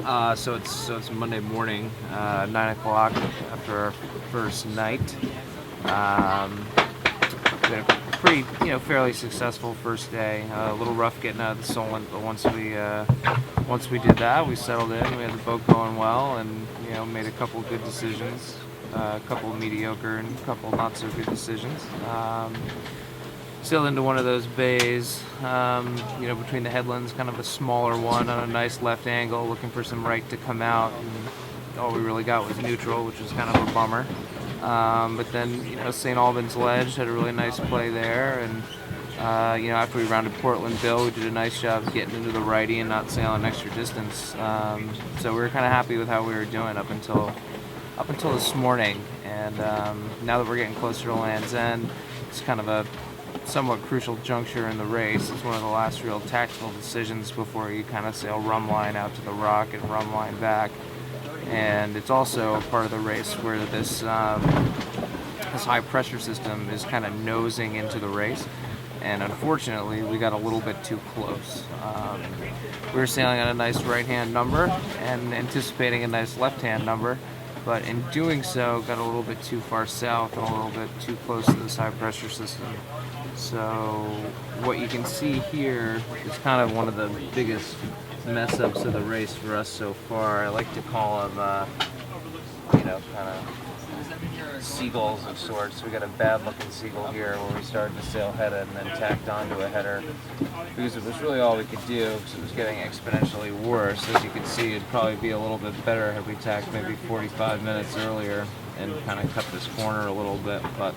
So it's Monday morning, 9 o'clock after our first night. We had a pretty, fairly successful first day. A little rough getting out of the Solent, but once we did that, we settled in. We had the boat going well, and made a couple good decisions, a couple mediocre and a couple not so good decisions. Sailed into one of those bays, between the headlands, kind of a smaller one on a nice left angle, looking for some right to come out, and all we really got was neutral, which was kind of a bummer. But then, St. Albans Ledge had a really nice play there, and after we rounded Portland Bill, we did a nice job getting into the righty and not sailing extra distance. So we were kind of happy with how we were doing up until this morning, and now that we're getting closer to Land's End, it's kind of a somewhat crucial juncture in the race. It's one of the last real tactical decisions before you kind of sail run line out to the rock and run line back. And it's also a part of the race where this high pressure system is kind of nosing into the race. And unfortunately, we got a little bit too close. We were sailing on a nice right-hand number and anticipating a nice left-hand number, but in doing so, got a little bit too far south and a little bit too close to this high pressure system. So what you can see here is kind of one of the biggest mess-ups of the race for us so far. I like to call them, kind of seagulls of sorts. We got a bad-looking seagull here where we started to sail headed and then tacked onto a header because it was really all we could do because it was getting exponentially worse. As you can see, it'd probably be a little bit better had we tacked maybe 45 minutes earlier and kind of cut this corner a little bit. But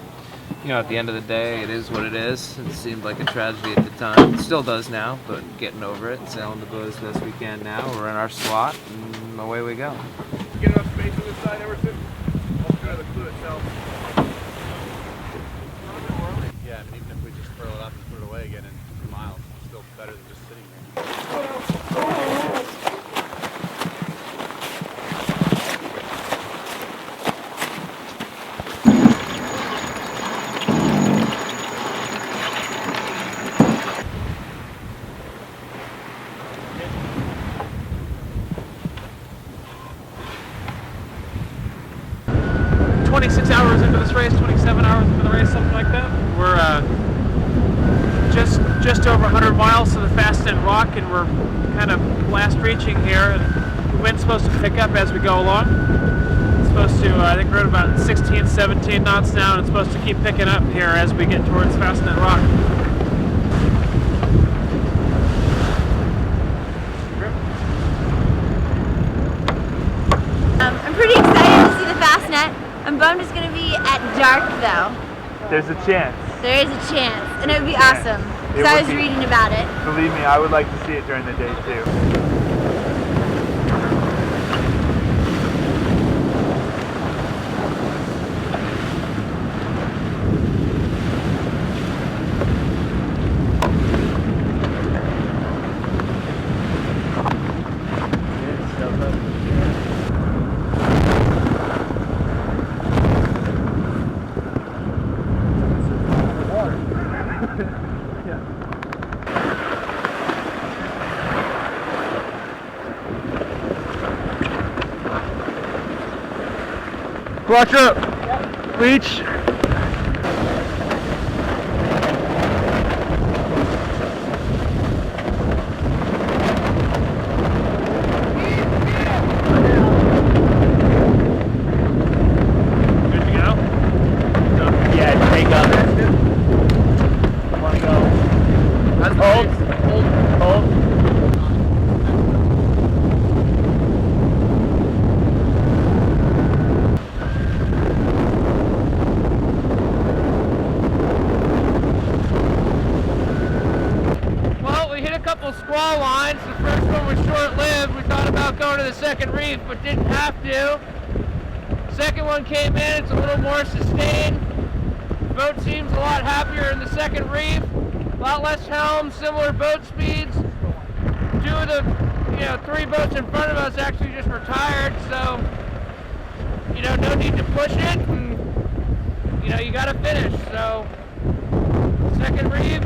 at the end of the day, it is what it is. It seemed like a tragedy at the time. It still does now, but getting over it, sailing the boat as best we can now. We're in our slot, and away we go. Get enough space on this side, Emerson? The clue itself. Yeah, I mean, even if we just furl it up and put it away again in 2 miles, it's still better than just sitting there. 26 hours into this race, 27 hours into the race, something like that. We're just over 100 miles to the Fastnet Rock, and we're kind of last reaching here. And the wind's supposed to pick up as we go along. It's supposed to, I think we're at about 16, 17 knots now, and it's supposed to keep picking up here as we get towards Fastnet Rock. I'm pretty excited to see the Fastnet. I'm bummed it's going to be at dark, though. There's a chance. There is a chance, and it would be awesome. Because I was reading about it. Believe me, I would like to see it during the day, too. Watch up! Yep. Leech! Squall lines. The first one was short-lived. We thought about going to the second reef, but didn't have to. Second one came in. It's a little more sustained. The boat seems a lot happier in the second reef. A lot less helm, similar boat speeds. 2 of the 3 boats in front of us actually just retired, so no need to push it. And, you got to finish. So second reef.